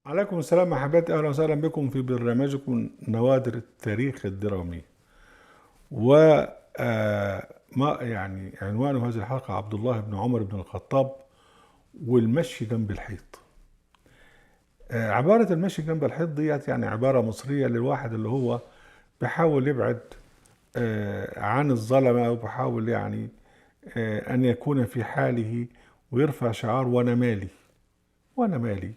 عليكم السلام أحبتي، أهلا وسهلا بكم في برنامجكم نوادر التاريخ الدرامي. و ما يعني عنوان هذه الحلقة عبد الله بن عمر بن الخطاب والمشي جنب الحيط. عبارة المشي جنب الحيط ديت يعني عبارة مصرية للواحد اللي هو بيحاول يبعد عن الظلمة، وبيحاول يعني أن يكون في حاله ويرفع شعار وأنا مالي وأنا مالي.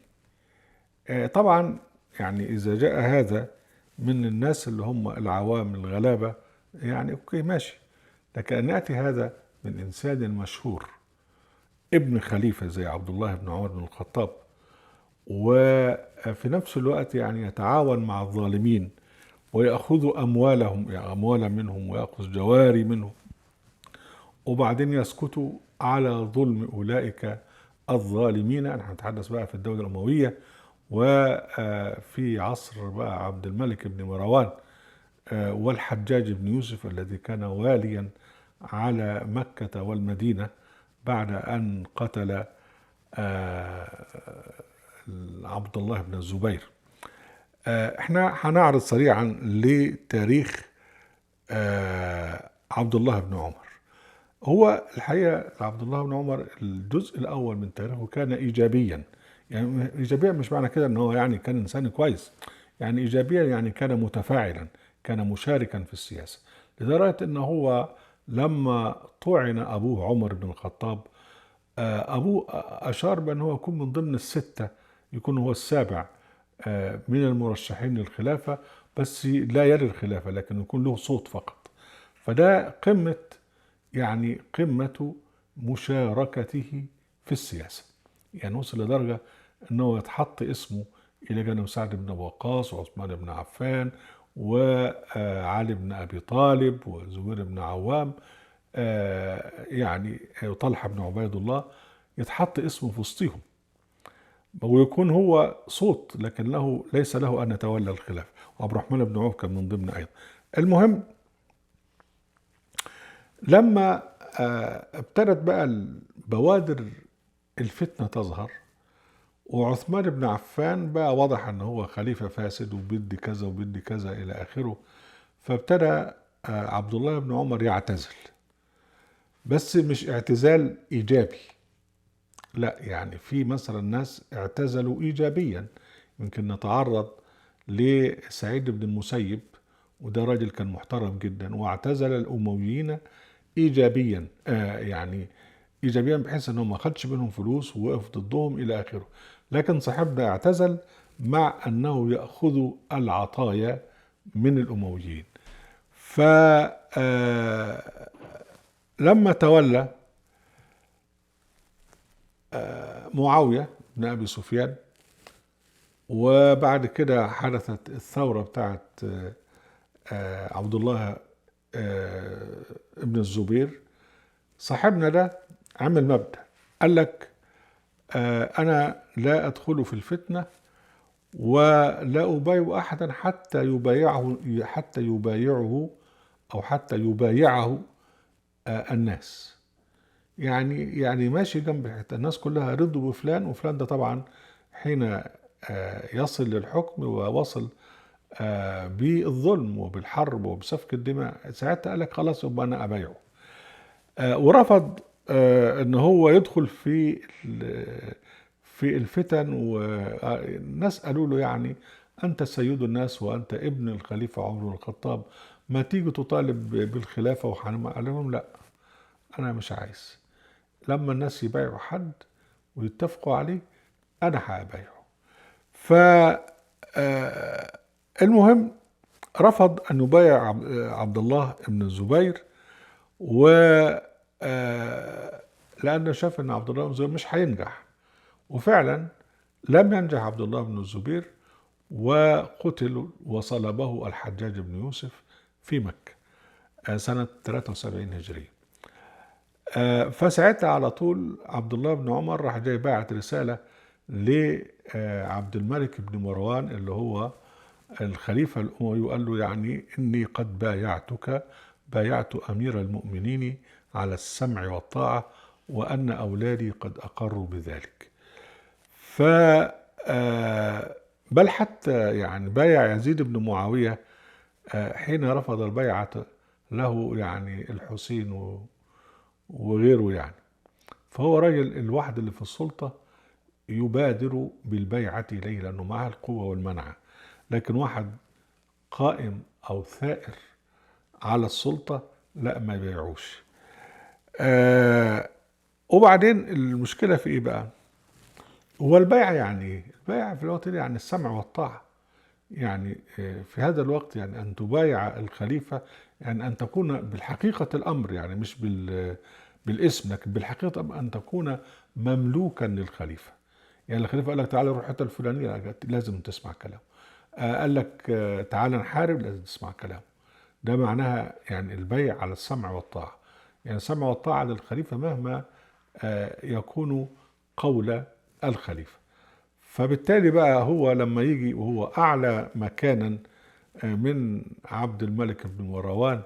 طبعا يعني إذا جاء هذا من الناس اللي هم العوام الغلابة يعني أوكي ماشي، لكن أن يأتي هذا من إنسان مشهور ابن خليفة زي عبد الله بن عمر بن الخطاب، وفي نفس الوقت يعني يتعاون مع الظالمين ويأخذ أموالهم، يعني أموالا منهم ويأخذ جواري منهم، وبعدين يسكتوا على ظلم أولئك الظالمين. نحن نتحدث بقى في الدولة الأموية وفي عصر بقى عبد الملك بن مروان والحجاج بن يوسف الذي كان واليا على مكة والمدينة بعد أن قتل عبد الله بن الزبير. احنا هنعرض سريعا لتاريخ عبد الله بن عمر. هو الحقيقة عبد الله بن عمر الجزء الأول من تاريخه كان إيجابيا. يعني إيجابيا مش معنى كده أن هو يعني كان إنسان كويس، يعني إيجابيا يعني كان متفاعلا، كان مشاركا في السياسة، لدرجة أنه هو لما طعن أبوه عمر بن الخطاب أبوه أشار بأنه هو يكون من ضمن الستة، يكون هو السابع من المرشحين للخلافة، بس لا يلي الخلافة لكن يكون له صوت فقط. فده قمة، يعني قمة مشاركته في السياسة. يعني وصل لدرجة أنه يتحط اسمه إلى جانب سعد بن أبي وقاص وعثمان بن عفان وعلي بن أبي طالب وزبير بن عوام، يعني وطلحة بن عبيد الله، يتحط اسمه في وسطهم ويكون هو صوت، لكن له ليس له أن يتولى الخلافة. وعبد الرحمن بن عوف كان من ضمن أيضا. المهم لما ابتدت بقى بوادر الفتنة تظهر، وعثمان بن عفان بقى واضح ان هو خليفة فاسد وبيدي كذا وبيدي كذا الى اخره، فابتدى عبد الله بن عمر يعتزل، بس مش اعتزال ايجابي، لا، يعني في مثلا ناس اعتزلوا ايجابيا. يمكن نتعرض لسعيد بن المسيب، وده راجل كان محترم جدا واعتزل الامويين ايجابيا، يعني ايجابيا بحيث انه ما خدش منهم فلوس ووقف ضدهم الى اخره. لكن صاحبنا اعتزل مع انه ياخذ العطايا من الامويين. ف لما تولى معاويه بن ابي سفيان، وبعد كده حدثت الثوره بتاعت عبد الله ابن الزبير، صاحبنا ده عمل مبدأ، قال لك أنا لا أدخل في الفتنة ولا أبايع أحدا حتى يبايعه الناس. يعني ماشي جنب الحته، الناس كلها رضوا بفلان، وفلان ده طبعا حين يصل للحكم ووصل بالظلم وبالحرب وبسفك الدماء، ساعتها قال لك خلاص يبقى أنا أبايعه. ورفض ان هو يدخل في الفتن. والناس قالوا له يعني انت سيد الناس وانت ابن الخليفة عمر بن الخطاب، ما تيجي تطالب بالخلافة وحنما؟ قال لهم لا، انا مش عايز. لما الناس يبايعوا حد ويتفقوا عليه انا هبايعه. ف المهم رفض ان يبايع عبد الله بن الزبير، و لأنه شاف أن عبد الله بن الزبير مش هينجح. وفعلا لم ينجح عبد الله بن الزبير، وقتل وصلبه الحجاج بن يوسف في مكة سنة 73 هجرية. فساعتها على طول عبد الله بن عمر راح جاي باعت رسالة لعبد الملك بن مروان اللي هو الخليفة الأموي، وقال له يعني إني قد بايعت أمير المؤمنين على السمع والطاعة، وأن أولادي قد أقروا بذلك. ف بل حتى يعني بايع يزيد بن معاوية حين رفض البيعة له يعني الحسين وغيره يعني. فهو راجل الواحد اللي في السلطة يبادر بالبيعة إليه لأنه معه القوة والمنعة، لكن واحد قائم أو ثائر على السلطة لا، ما يبيعوش. آه وبعدين المشكلة في إيه بقى؟ هو البيع يعني إيه؟ البيع في الوقت ده يعني السمع والطاعة. يعني في هذا الوقت يعني أن تبايع الخليفة، يعني أن تكون بالحقيقة الأمر، يعني مش بالاسم، لكن بالحقيقة أن تكون مملوكا للخليفة. يعني الخليفة قال لك تعالى روح الحتة الفلانية، لازم تسمع كلامه. قال لك تعالى نحارب، لازم تسمع كلامه. ده معناها يعني البيع على السمع والطاعة. يعني السمع والطاعة للخليفة مهما يكون قول الخليفة. فبالتالي بقى هو لما يجي وهو أعلى مكانا من عبد الملك بن مروان،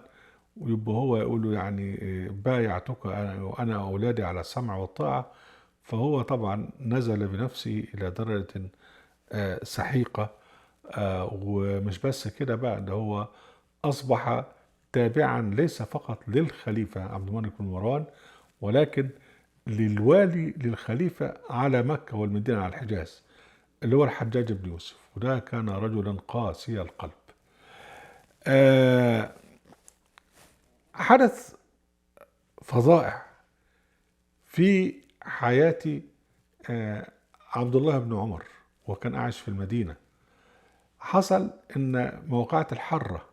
ويبقى هو يقول له يعني بايعتك أنا وأنا أولادي على السمع والطاعة، فهو طبعا نزل بنفسه إلى درجة سحيقة. ومش بس كده بقى، ده هو أصبح تابعا ليس فقط للخليفة عبد الملك بن مروان، ولكن للوالي للخليفة على مكة والمدينة على الحجاز، اللي هو الحجاج بن يوسف. وده كان رجلا قاسي القلب. آه حدث فظائع في حياة آه عبد الله بن عمر وكان عايش في المدينة. حصل ان موقعة الحرة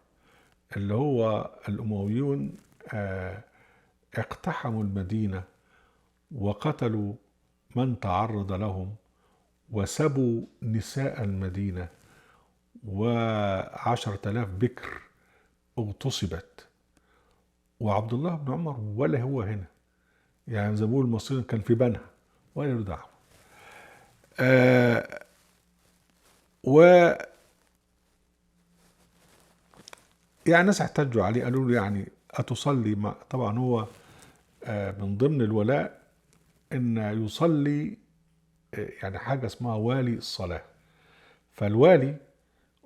اللي هو الأمويون اقتحموا المدينة وقتلوا من تعرض لهم، وسبوا نساء المدينة، و10,000 بكر اغتصبت. وعبد الله بن عمر ولا هو هنا، يعني زي ما بيقول المصريين كان في بنها ولا له دعوه. آه و يعني ناس احتجوا عليه، قالوا له يعني اتصلي مع، طبعا هو من ضمن الولاء ان يصلي يعني حاجه اسمها والي الصلاه. فالوالي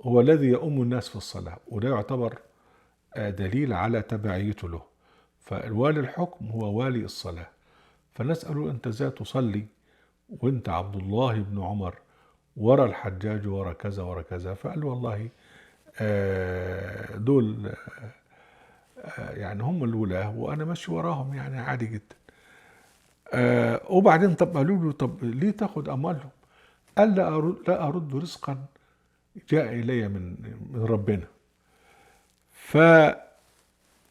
هو الذي يؤم الناس في الصلاه، وده يعتبر دليل على تبعيته له. فالوالي الحكم هو والي الصلاه. فالناس قالوا انت ازاي تصلي وانت عبد الله بن عمر ورا الحجاج ورا كذا ورا كذا؟ فقال والله دول يعني هم الولاة وانا ماشي وراهم يعني عادي جدا. وبعدين طب قالوا له طب ليه تاخد اموالهم؟ قال لا ارد رزقا جاء الي من ربنا.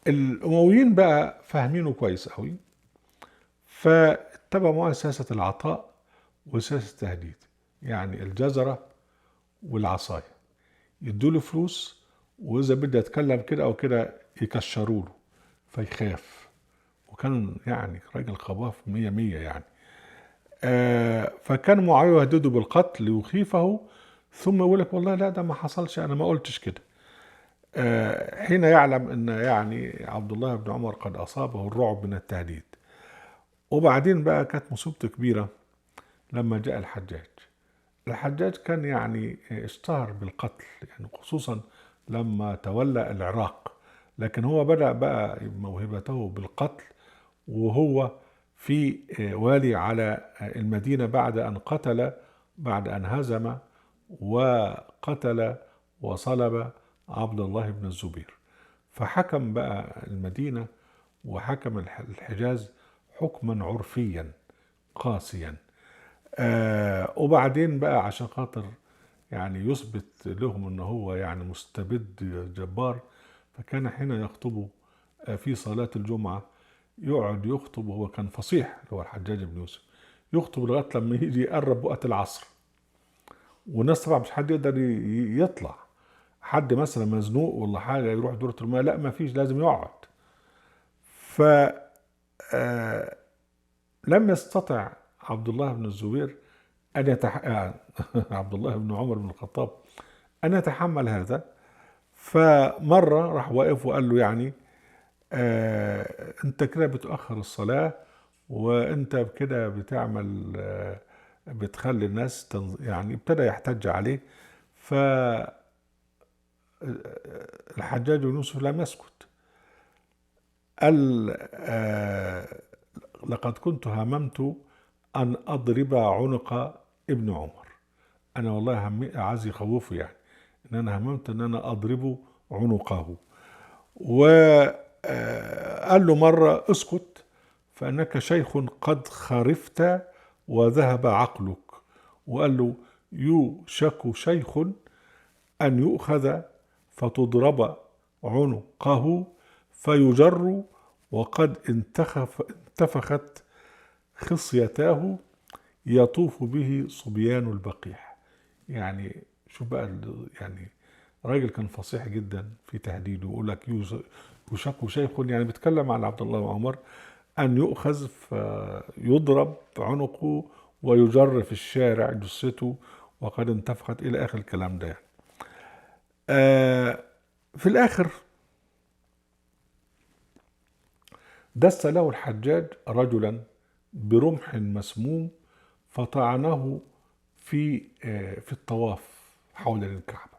فالامويين بقى فاهمينه كويس قوي، فاتبعوا معاه سياسة العطاء وسياسة التهديد. يعني الجزرة والعصاية، يدوا له فلوس، واذا بده يتكلم كده او كده يكشروا له فيخاف. وكان يعني راجل خواف مية مية يعني. فكان معاوية يهدده بالقتل ليخيفه، ثم يقول لك والله لا ده ما حصلش، انا ما قلتش كده. حين يعلم ان يعني عبد الله بن عمر قد اصابه الرعب من التهديد. وبعدين بقى كانت مصيبته كبيرة لما جاء الحجاج. الحجاج كان يعني اشتهر بالقتل، يعني خصوصا لما تولى العراق، لكن هو بدأ بقى موهبته بالقتل وهو في والي على المدينة بعد أن هزم وقتل وصلب عبد الله بن الزبير. فحكم بقى المدينة وحكم الحجاز حكما عرفيا قاسيا. وبعدين بقى عشان خاطر يعني يثبت لهم ان هو يعني مستبد جبار، فكان حين يخطب في صلاة الجمعة يقعد يخطب، وهو كان فصيح اللي هو الحجاج بن يوسف، يخطب لغاية لما يجي يقرب وقت العصر. والناس طبعا مش حد يقدر يطلع، حد مثلا مزنوق ولا حاجة يروح دورة الماء، لا ما فيش، لازم يقعد. ف لم يستطع عبد الله بن الزبير أن عبد الله بن عمر بن الخطاب أن يتحمل هذا. فمرة راح واقف وقال له يعني أنت كده بتأخر الصلاة، وأنت كده بتعمل بتخلي الناس يعني ابتدى يحتج عليه. فالحجاج بن يوسف لم يسكت، قال لقد كنت هممت أن أضرب عنق ابن عمر. أنا والله عايز يخوفه، يعني إن أنا هممت أن أنا أضرب عنقه. وقال له مرة اسكت فإنك شيخ قد خرفت وذهب عقلك. وقال له يوشك شيخ أن يؤخذ فتضرب عنقه فيجر وقد انتفخت خصيتاه يطوف به صبيان البقيع. يعني شوف بقى يعني راجل كان فصيح جدا في تهديده، يقول لك يشك شيخ، يعني بيتكلم عن عبد الله بن عمر، أن يؤخذ فيضرب عنقه ويجر في الشارع جثته وقد انتفخت إلى آخر الكلام ده. في الآخر دس له الحجاج رجلا برمح مسموم فطعنه في الطواف حول الكعبة.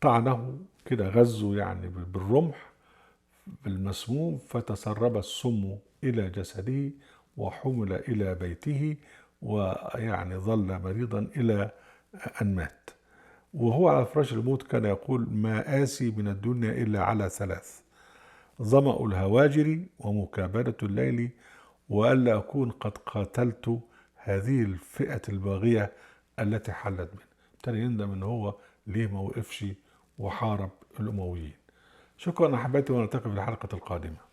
طعنه كده، غزه يعني بالرمح بالمسموم، فتسرب السم إلى جسده وحمل إلى بيته، ويعني ظل مريضا إلى أن مات. وهو على فراش الموت كان يقول: ما آسي من الدنيا إلا على ثلاث: ظمأ الهواجر ومكابدة الليل وألا أكون قد قاتلت هذه الفئة الباغية التي حلت منه. ابتدى يندم ان هو ليه ما وقفش وحارب الأمويين. شكرا أحبتي، ونلتقي في الحلقة القادمة.